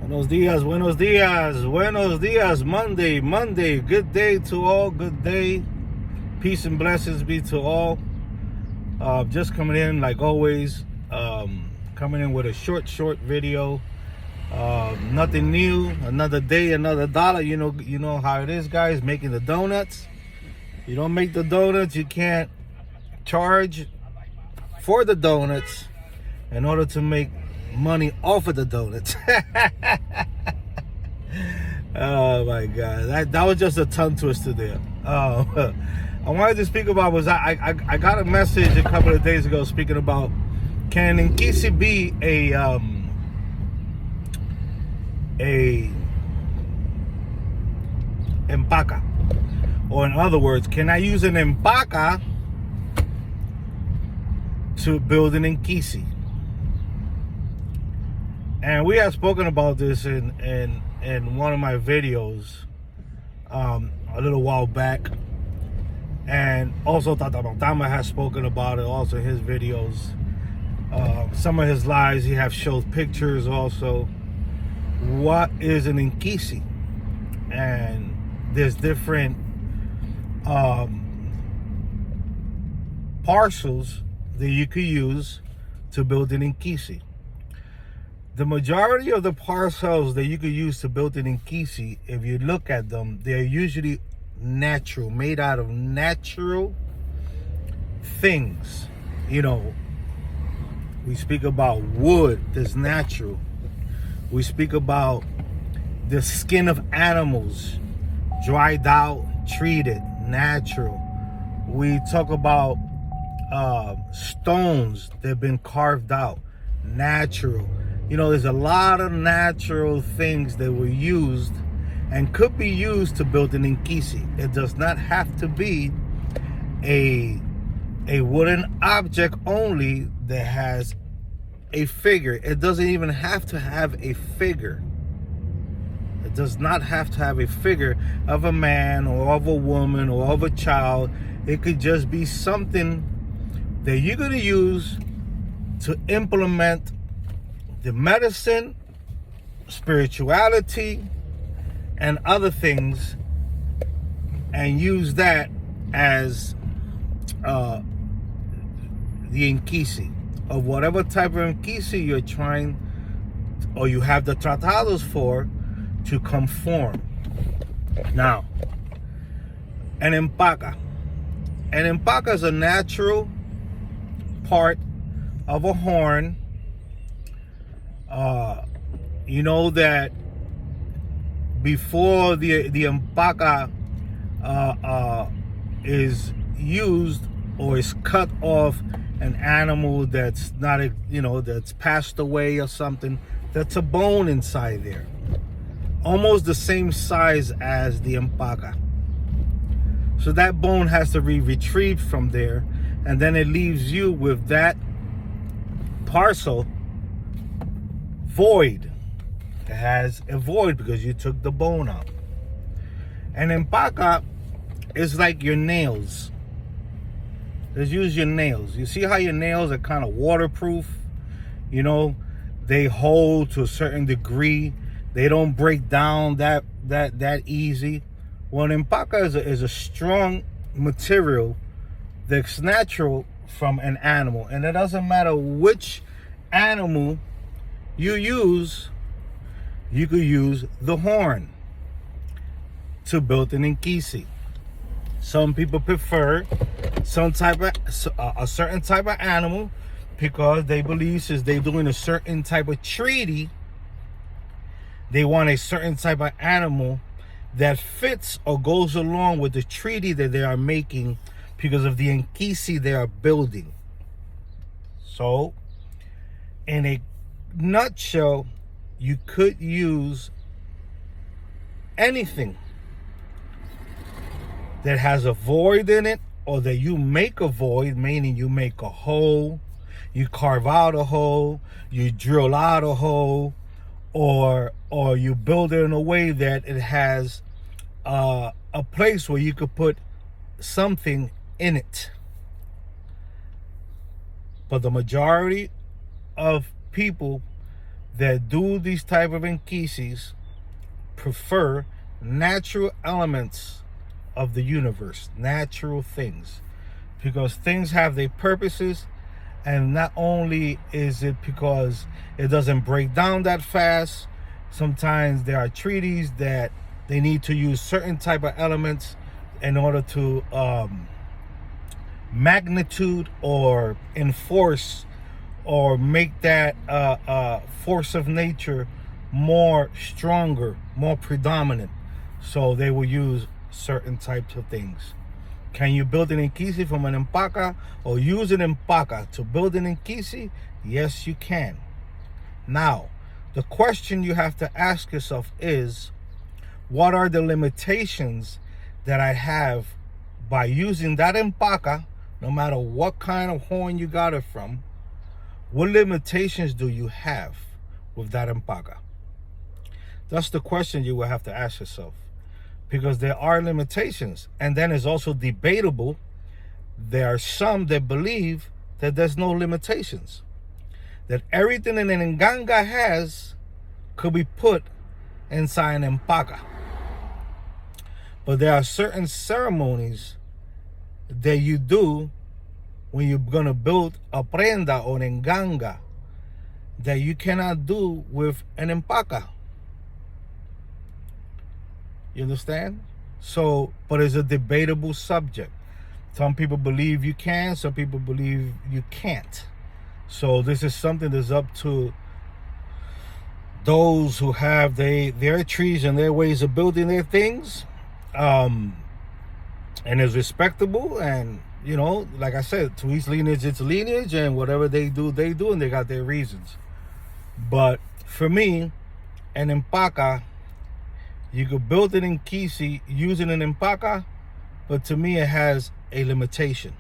Buenos dias, buenos dias, buenos dias. Monday. Good day to all, good day. Peace and blessings be to all. Just coming in like always. Coming in with a short video. Nothing new. Another day, another dollar. You know how it is, guys. Making the donuts. You don't make the donuts, you can't charge for the donuts in order to make money off of the donuts. Oh my God, that was just a tongue twister there. I wanted to speak about I got a message a couple of days ago speaking about, can Nkisi be a Npaka, or in other words, can I use an Npaka to build an Nkisi? And we have spoken about this in one of my videos a little while back, and also Tata Mantama has spoken about it also in his videos. Some of his lives he have showed pictures also. What is an Nkisi? And there's different parcels that you could use to build an Nkisi. The majority of the parcels that you could use to build an Nkisi, if you look at them, they're usually natural, made out of natural things. You know, we speak about wood that's natural. We speak about the skin of animals, dried out, treated, natural. We talk about stones that have been carved out, natural. You know, there's a lot of natural things that were used and could be used to build an Nkisi. It does not have to be a wooden object only that has a figure. It doesn't even have to have a figure. It does not have to have a figure of a man or of a woman or of a child. It could just be something that you're going to use to implement the medicine, spirituality, and other things, and use that as the Nkisi of whatever type of Nkisi you're trying, or you have the tratados for, to conform. Now, an Npaka. An Npaka is a natural part of a horn. You know that before the Npaka is used or is cut off an animal that's not that's passed away or something, that's a bone inside there, almost the same size as the Npaka. So that bone has to be retrieved from there, and then it leaves you with that parcel void. It has a void because you took the bone out. And Npaka is like your nails. Let's use your nails. You see how your nails are kind of waterproof? You know, they hold to a certain degree. They don't break down that easy. Well, Npaka is a strong material that's natural from an animal. And it doesn't matter which animal you use, you could use the horn to build an Nkisi. Some people prefer a certain type of animal because they believe since they're doing a certain type of treaty, they want a certain type of animal that fits or goes along with the treaty that they are making because of the Nkisi they are building. So, in a nutshell, you could use anything that has a void in it, or that you make a void, meaning you make a hole, you carve out a hole, you drill out a hole, or you build it in a way that it has a place where you could put something in it. But the majority of people that do these type of Nkisis prefer natural elements of the universe, natural things, because things have their purposes. And not only is it because it doesn't break down that fast, sometimes there are treaties that they need to use certain type of elements in order to magnitude or enforce or make that force of nature more stronger, more predominant. So they will use certain types of things. Can you build an Nkisi from an Npaka or use an Npaka to build an Nkisi? Yes, you can. Now, the question you have to ask yourself is, what are the limitations that I have by using that Npaka, no matter what kind of horn you got it from? What limitations do you have with that Npaka? That's the question you will have to ask yourself, because there are limitations. And then it's also debatable. There are some that believe that there's no limitations, that everything an Nganga has could be put inside an Npaka. But there are certain ceremonies that you do when you're going to build a prenda or an Nganga that you cannot do with an Npaka. You understand? So, but it's a debatable subject. Some people believe you can, some people believe you can't. So this is something that's up to those who have their trees and their ways of building their things. And it's respectable. And, you know, like I said, to each lineage, it's lineage, and whatever they do, and they got their reasons. But for me, an Npaka, you could build it in Nkisi using an Npaka, but to me it has a limitation.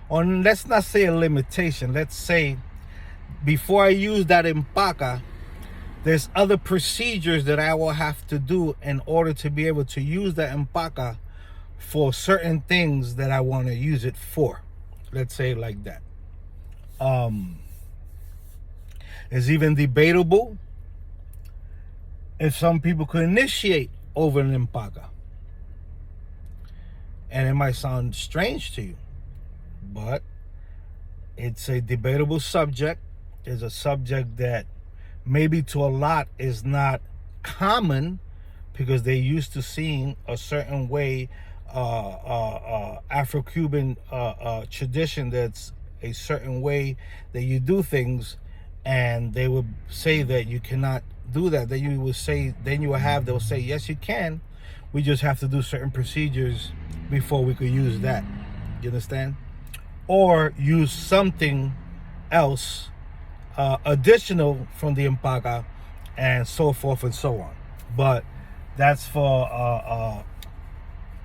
Or let's not say a limitation. Let's say before I use that Npaka, there's other procedures that I will have to do in order to be able to use that Npaka for certain things that I want to use it for. Let's say it like that. It's even debatable if some people could initiate over an Npaka. And it might sound strange to you, but it's a debatable subject. It's a subject that maybe to a lot is not common, because they're used to seeing a certain way, Afro-Cuban tradition that's a certain way that you do things, and they would say that you cannot do that. Then you will say, they'll say, yes, you can. We just have to do certain procedures before we could use that. You understand? Or use something else additional from the Npaka, and so forth and so on. But that's for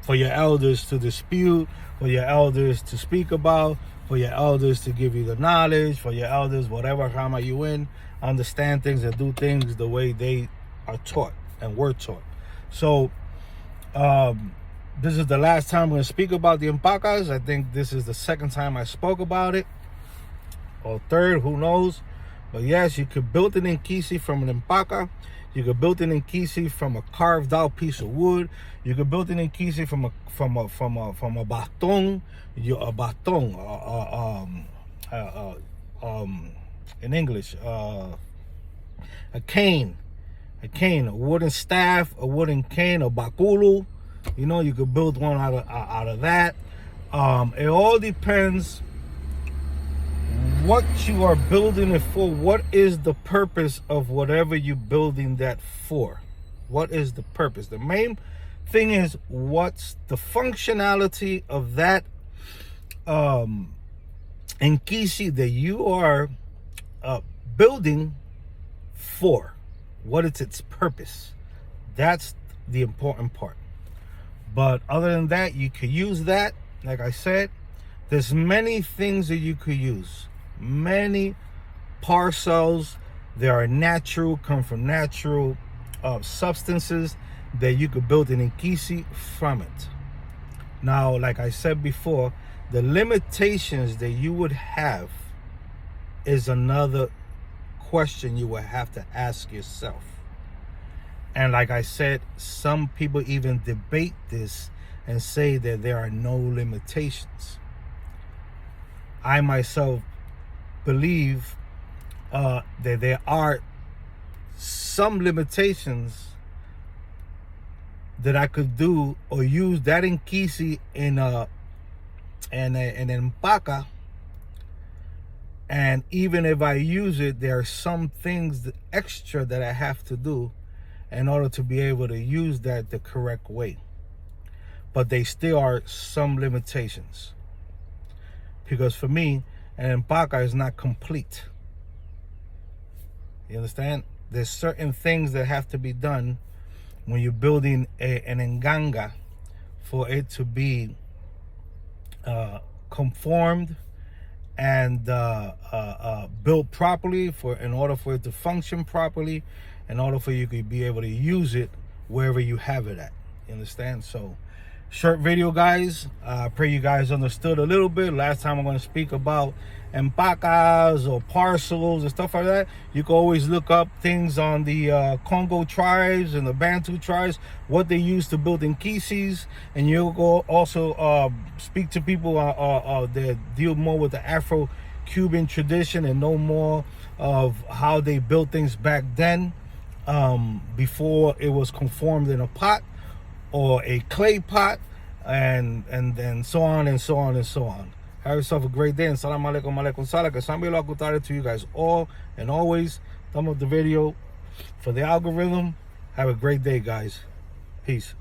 your elders to dispute, for your elders to speak about, for your elders to give you the knowledge, for your elders, whatever Rama you in, understand things and do things the way they are taught and were taught. So this is the last time I'm going to speak about the Npakas. I think this is the second time I spoke about it, or third, who knows. But yes, you could build an Nkisi from an Npaka. You could build an Nkisi from a carved out piece of wood. You could build an Nkisi from a baton, in English, a cane, a wooden staff, a wooden cane, a bakulu. You know, you could build one out of that. It all depends what you are building it for. What is the purpose of whatever you're building that for? What is the purpose? The main thing is, what's the functionality of that Nkisi that you are building for? What is its purpose? That's the important part. But other than that, you could use that. Like I said, there's many things that you could use. Many parcels that are natural, come from natural substances that you could build an Nkisi from it. Now, like I said before, the limitations that you would have is another question you will have to ask yourself. And like I said, some people even debate this and say that there are no limitations. I myself believe that there are some limitations that I could do or use that Nkisi in Npaka. And even if I use it, there are some things extra that I have to do in order to be able to use that the correct way. But they still are some limitations. Because for me, an Npaka is not complete. You understand? There's certain things that have to be done when you're building an nganga for it to be conformed and built properly, in order for it to function properly, in order for you to be able to use it wherever you have it at. You understand? So, short video, guys. I pray you guys understood a little bit. Last time I'm going to speak about Npakas or parcels and stuff like that. You can always look up things on the Congo tribes and the Bantu tribes, what they use to build Nkisis, and you'll go also speak to people that deal more with the Afro-Cuban tradition and know more of how they built things back then, before it was conformed in a pot or a clay pot, and then so on and so on and so on. Have yourself a great day, and salam alaikum alaikum salam. To you guys all and always. Thumb up the video for the algorithm. Have a great day, guys. Peace.